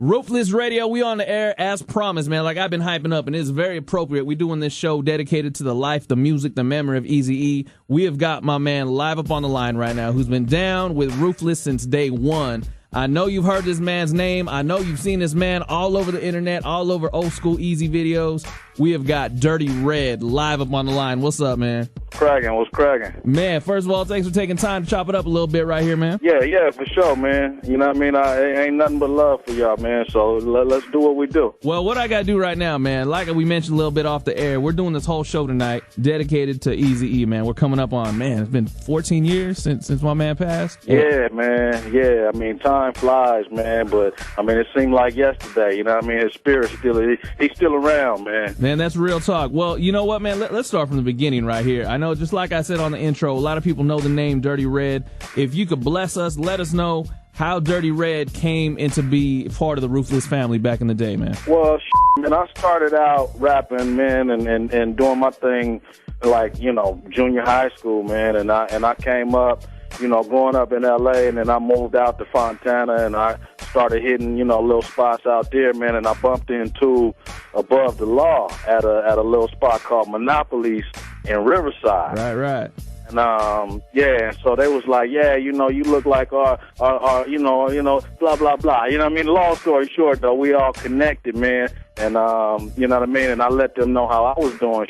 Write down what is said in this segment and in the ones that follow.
Ruthless Radio, we on the air as promised, man. Like I've been hyping up, and it's very appropriate. We doing this show dedicated to the life, the music, the memory of Eazy-E. We have got my man live up on the line right now, who's been down with Ruthless since day one. I know you've heard this man's name. I know you've seen this man all over the internet, all over old school Eazy videos. We have got Dirty Red live up on the line. What's up, man? What's cracking? Man, first of all, thanks for taking time to chop it up a little bit right here, man. Yeah, for sure, man. You know what I mean? Ain't nothing but love for y'all, man. So let's do what we do. Well, what I got to do right now, man, like we mentioned a little bit off the air, we're doing this whole show tonight dedicated to Eazy-E, man. We're coming up on, man, it's been 14 years since my man passed. Yeah, man. Yeah, I mean, time flies, man. But, I mean, it seemed like yesterday. You know what I mean? His spirit's he's still around, man. Man, that's real talk. Well, you know what, man? Let's start from the beginning right here. I know, just like I said on the intro, a lot of people know the name Dirty Red. If you could bless us, let us know how Dirty Red came into be part of the Ruthless family back in the day, man. Well, man, I started out rapping, man, and doing my thing like, you know, junior high school, man, and I came up, you know, growing up in L.A., and then I moved out to Fontana, and I started hitting, you know, little spots out there, man, and I bumped into Above the Law at a little spot called Monopolies in Riverside. Right. And yeah, so they was like, yeah, you know, you look like our you know, blah blah blah. You know what I mean? Long story short, though, we all connected, man, and you know what I mean. And I let them know how I was doing.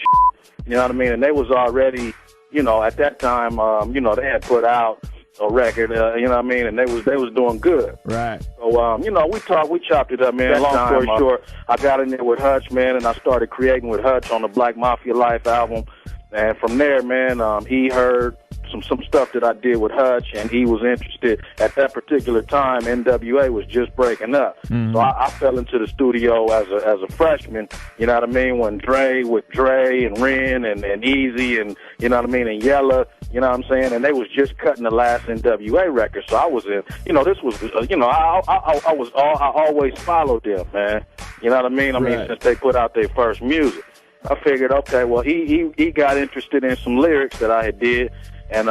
You know what I mean? And they was already, you know, at that time, you know, they had put out a record, you know what I mean, and they was doing good. Right. So, you know, we chopped it up, man. Long story short, I got in there with Hutch, man, and I started creating with Hutch on the Black Mafia Life album. And from there, man, he heard some stuff that I did with Hutch, and he was interested. At that particular time, N.W.A. was just breaking up. Mm-hmm. So I fell into the studio as a freshman, you know what I mean, when Dre and Ren and Eazy and, you know what I mean, and Yella, you know what I'm saying, and they was just cutting the last N.W.A. record. So I was in, you know, this was, you know, I always followed them, man. You know what I mean? Right. Since they put out their first music. I figured, okay, well, he got interested in some lyrics that I had did, and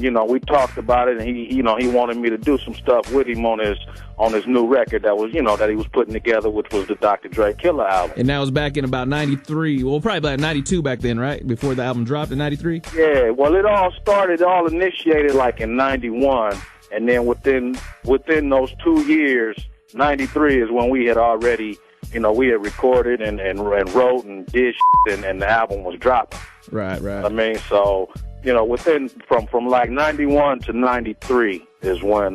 you know, we talked about it, and he wanted me to do some stuff with him on his new record that was, you know, that he was putting together, which was the Dr. Dre Killer album. And that was back in about 93, well, probably about 92 back then, right? Before the album dropped in 93? Yeah, well, it all initiated like in 91, and then within those 2 years, 93 is when we had already, you know, we had recorded and wrote and did shit, and the album was dropping. Right. I mean, so, you know, within from like 91 to 93 is when,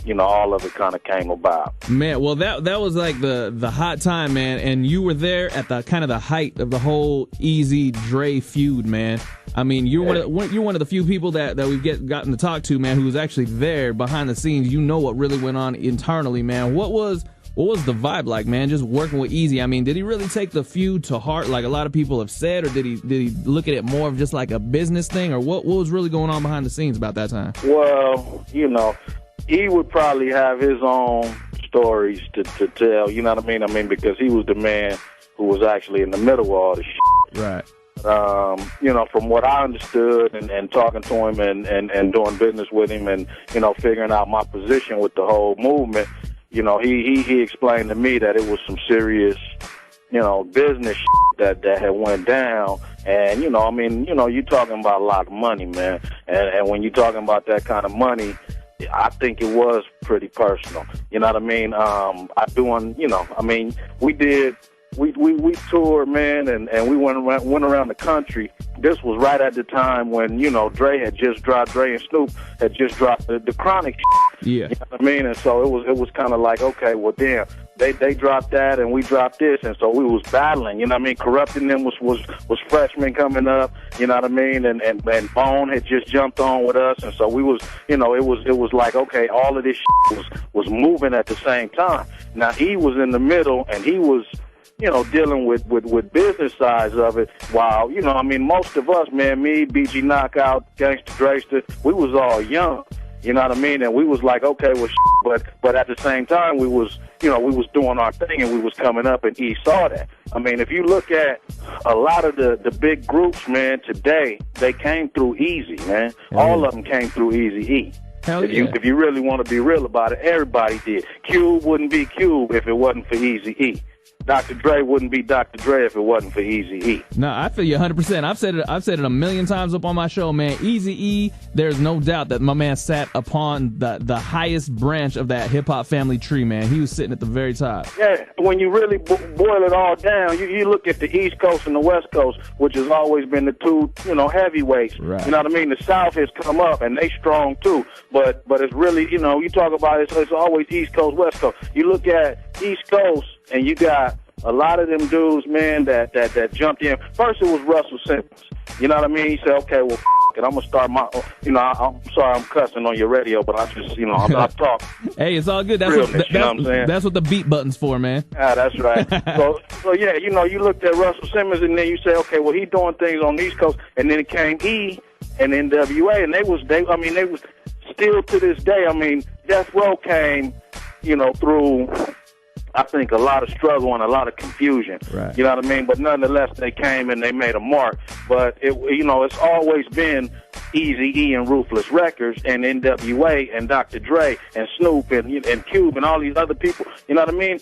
you know, all of it kind of came about. Man, well, that was like the hot time, man, and you were there at the kind of the height of the whole Eazy Dre feud, man. I mean, you're one of the few people that we've gotten to talk to, man, who was actually there behind the scenes. You know what really went on internally, man. What was the vibe like, man, just working with Eazy? I mean, did he really take the feud to heart like a lot of people have said, or did he look at it more of just like a business thing, or what was really going on behind the scenes about that time? Well, you know, he would probably have his own stories to tell, you know what I mean? I mean, because he was the man who was actually in the middle of all this shit. Right. You know, from what I understood and talking to him and doing business with him and, you know, figuring out my position with the whole movement, you know, he explained to me that it was some serious, you know, business that had went down. And, you know, I mean, you know, you're talking about a lot of money, man. And when you're talking about that kind of money, I think it was pretty personal. You know what I mean? You know, I mean, we toured, man, and we went around the country. This was right at the time when, you know, Dre and Snoop had just dropped the Chronic. Yeah. You know what I mean? And so it was kind of like, okay, well, damn, they dropped that and we dropped this, and so we was battling. You know what I mean? Corrupting them was freshmen coming up. You know what I mean? And Bone had just jumped on with us, and so we was, you know, it was like, okay, all of this was moving at the same time. Now he was in the middle, and he was, you know, dealing with business sides of it, while, you know, I mean, most of us, man, me, BG Knockout, Gangsta Drayster, we was all young, you know what I mean? And we was like, okay, well, but at the same time, we was, you know, we was doing our thing, and we was coming up, and E saw that. I mean, if you look at a lot of the big groups, man, today, they came through Eazy, man. All of them came through Eazy-E. Hell If you really want to be real about it, everybody did. Cube wouldn't be Cube if it wasn't for Eazy-E. Dr. Dre wouldn't be Dr. Dre if it wasn't for Eazy-E. No, I feel you 100%. I've said it a million times up on my show, man. Eazy-E, there's no doubt that my man sat upon the highest branch of that hip-hop family tree, man. He was sitting at the very top. Yeah, when you really boil it all down, you look at the East Coast and the West Coast, which has always been the two, heavyweights. Right. You know what I mean? The South has come up, and they strong, too. But it's really, you talk about it, it's always East Coast, West Coast. You look at East Coast, and you got a lot of them dudes, man, that jumped in. First, it was Russell Simmons. You know what I mean? He said, okay, well, and I'm going to start my, I'm sorry I'm cussing on your radio, but I just, I'm talking. Hey, it's all good. That's realness, you know what I'm saying? That's what the beat button's for, man. Yeah, that's right. so yeah, you looked at Russell Simmons, and then you say, okay, well, he doing things on the East Coast, and then it came E and N.W.A, and they was still to this day, Death Row came, through, I think, a lot of struggle and a lot of confusion. Right. You know what I mean? But nonetheless, they came and they made a mark. But it's always been Eazy-E and Ruthless Records and N.W.A and Dr. Dre and Snoop and Cube and all these other people. You know what I mean?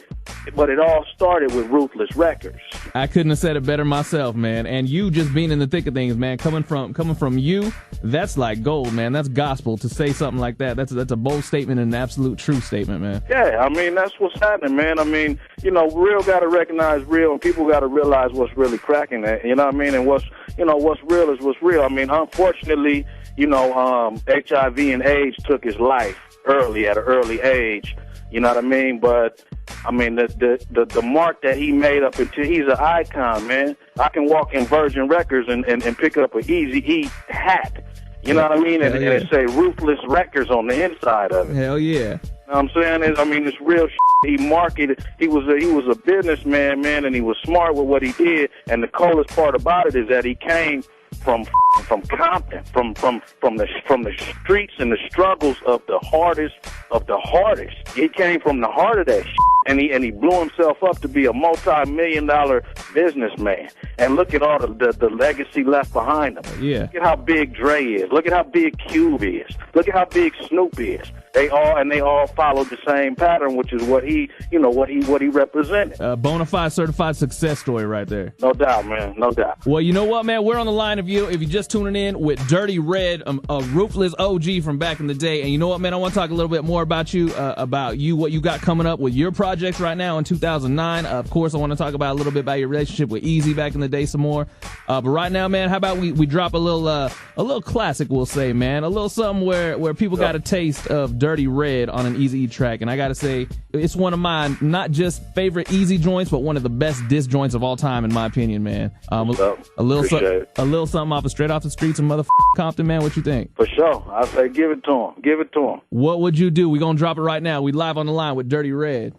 But it all started with Ruthless Records. I couldn't have said it better myself, man. And you just being in the thick of things, man, coming from you, that's like gold, man. That's gospel to say something like that. That's a bold statement and an absolute true statement, man. Yeah, that's what's happening, man. Real got to recognize real, and people got to realize what's really cracking. You know what I mean? And what's real is what's real. Unfortunately, HIV and AIDS took his life at an early age. You know what I mean? But the mark that he made up until he's an icon, man. I can walk in Virgin Records and pick up an Eazy-E hat. You know what I mean? And it say Ruthless Records on the inside of it. Hell yeah. You know what I'm saying? It's real shit. He marketed. He was a businessman, man, and he was smart with what he did. And the coolest part about it is that he came from Compton, from the streets and the struggles of the hardest of the hardest. He came from the heart of that shit, and he blew himself up to be a multi-million-dollar businessman. And look at all the legacy left behind him. Yeah. Look at how big Dre is. Look at how big Cube is. Look at how big Snoop is. They all followed the same pattern, which is what he represented. Bona fide certified success story right there. No doubt, man. No doubt. Well, you know what, man? We're on the line if you're just tuning in with Dirty Red, a ruthless OG from back in the day. And you know what, man? I want to talk a little bit more about you, what you got coming up with your projects right now in 2009. Of course, I want to talk about a little bit about your relationship with Eazy back in the day some more. But right now, man, how about we drop a little classic, we'll say, man, a little something where people got a taste of Dirty Red on an Eazy-E track. And I gotta say, it's one of my not just favorite Eazy joints, but one of the best diss joints of all time, in my opinion, man. A little something straight off the streets of motherfucking Compton, man. What you think? For sure. I say give it to him. Give it to him. What would you do? We gonna drop it right now. We live on the line with Dirty Red.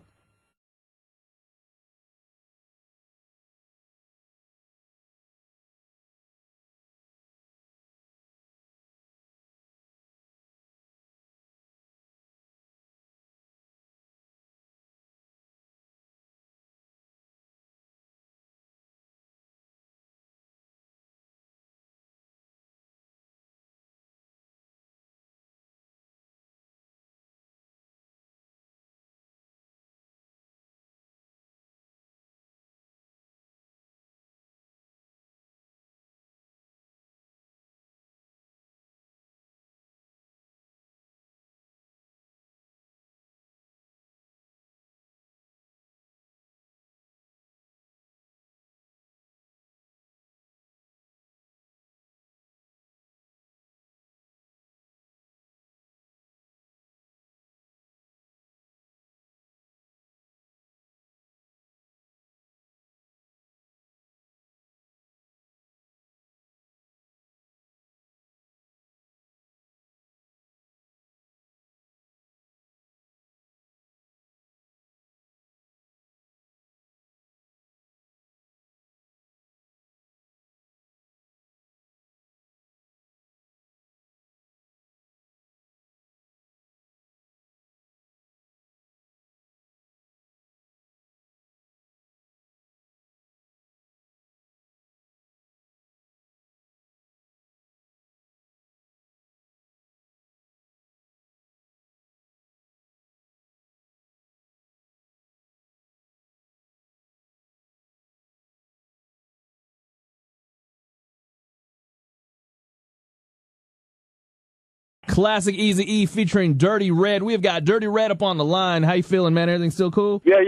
classic Eazy-E featuring Dirty Red. We've got Dirty Red up on the line. How you feeling, man? Everything still cool? Yeah,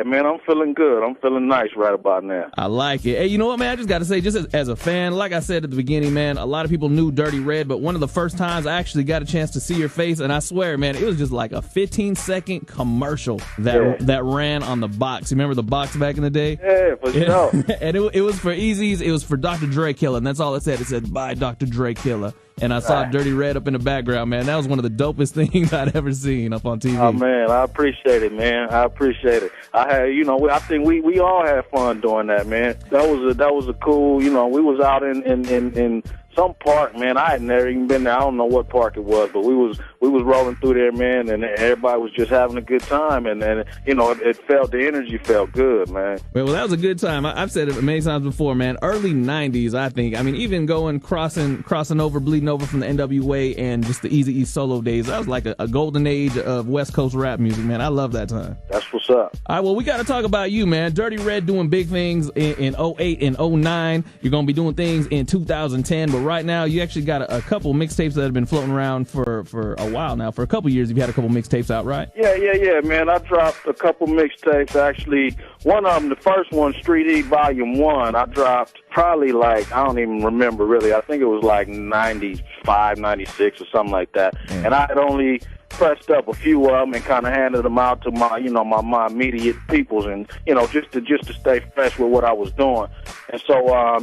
man. I'm feeling good. I'm feeling nice right about now. I like it. Hey, you know what, man? I just got to say, just as a fan, like I said at the beginning, man, a lot of people knew Dirty Red, but one of the first times I actually got a chance to see your face, and I swear, man, it was just like a 15-second commercial that ran on the box. You remember the box back in the day? Yeah, for sure. And it was for Eazy's. It was for Dr. Dre Killer, and that's all it said. It said, "Bye, Dr. Dre Killer." And I saw Dirty Red up in the background, man. That was one of the dopest things I'd ever seen up on TV. Oh, man, I appreciate it, man. I appreciate it. I had, I think we all had fun doing that, man. That was a cool, we was out in some park, man. I had never even been there. I don't know what park it was, but we was rolling through there, man, and everybody was just having a good time, and the energy felt good, man. Well, that was a good time. I've said it many times before, man. Early 90s, I think. I mean, even crossing over, bleeding over from the N.W.A. and just the Eazy-E solo days, that was like a golden age of West Coast rap music, man. I love that time. That's what's up. All right, well, we got to talk about you, man. Dirty Red doing big things in 08 and 09. You're going to be doing things in 2010, but right now you actually got a couple mixtapes that have been floating around for a while now. For a couple years, you've had a couple mixtapes out, right? Yeah, man. I dropped a couple mixtapes, actually. One of them, the first one, Street Heat Volume 1, I dropped probably I don't even remember really. I think it was like 95, 96 or something like that. And I had only pressed up a few of them and kind of handed them out to my, my immediate peoples, and just to stay fresh with what I was doing. And so,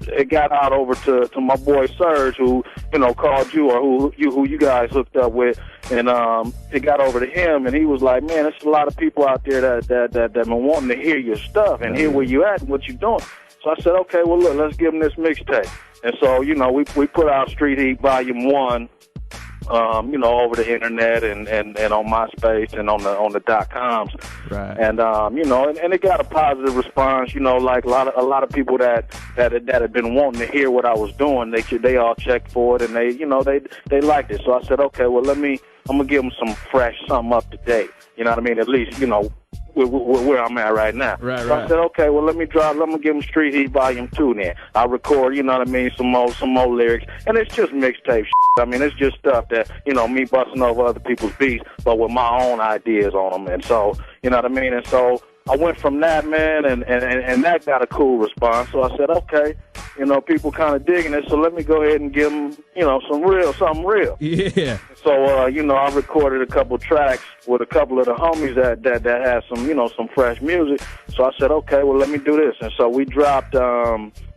it got out over to my boy Serge, who called you, or who you guys hooked up with, and it got over to him, and he was like, "Man, there's a lot of people out there that been wanting to hear your stuff and hear where you at and what you're doing." So I said, "Okay, well look, let's give them this mixtape." And so, we put out Street Heat Volume 1. Over the internet and on MySpace and on the .coms, right? And and it got a positive response. Like a lot of people that had been wanting to hear what I was doing. They all checked for it, and they liked it. So I said, okay, well I'm gonna give them something up to date. You know what I mean? At least where I'm at right now. Right. I said, okay, well let me give them Street Heat Volume 2 then. I'll record, some more lyrics. And it's just mixtape shit. I mean, it's just stuff that, me busting over other people's beats, but with my own ideas on them. And so, you know what I mean? And so I went from that, man, and that got a cool response. So I said, okay, people kind of digging it, so let me go ahead and give them, something real. Yeah. So, I recorded a couple tracks with a couple of the homies that had some fresh music. So I said, okay, well, let me do this. And so we dropped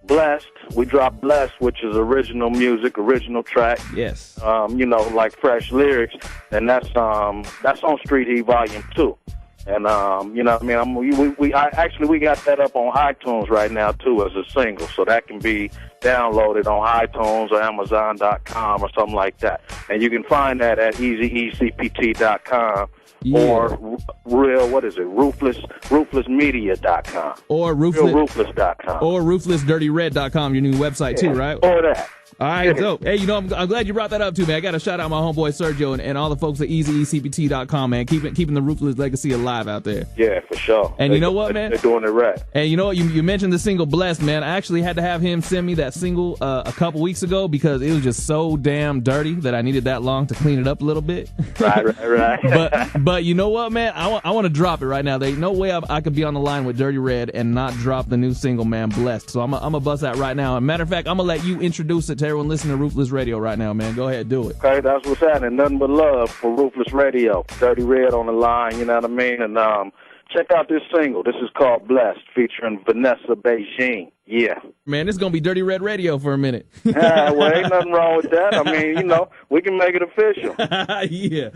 Blessed. We dropped Blessed, which is original music, original track. Yes. Like fresh lyrics. And that's on Street Heat Volume 2. And, we got that up on iTunes right now, too, as a single. So that can be downloaded on iTunes or Amazon.com or something like that. And you can find that at EasyECPT.com. Yeah. Or ruthlessmedia.com. Or Ruthless.com. Or ruthlessdirtyred.com, your new website too, right? Or that. All right, dope. Hey, I'm glad you brought that up too, man. I got to shout out my homeboy Sergio and all the folks at EasyECPT.com, man. Keeping the Ruthless legacy alive out there. Yeah, for sure. And you know what, man? They're doing it right. And you know what? You mentioned the single Blessed, man. I actually had to have him send me that single a couple weeks ago because it was just so damn dirty that I needed that long to clean it up a little bit. Right. But you know what, man? I want to drop it right now. There ain't no way I could be on the line with Dirty Red and not drop the new single, man, Blessed. So I'm going to bust that right now. As a matter of fact, I'm going to let you introduce it to everyone listening to Ruthless Radio right now, man. Go ahead, do it. Okay, that's what's happening. Nothing but love for Ruthless Radio. Dirty Red on the line, you know what I mean? And check out this single. This is called Blessed, featuring Vanessa Beijing. Yeah. Man, this is going to be Dirty Red Radio for a minute. Well, ain't nothing wrong with that. I mean, we can make it official. Yeah.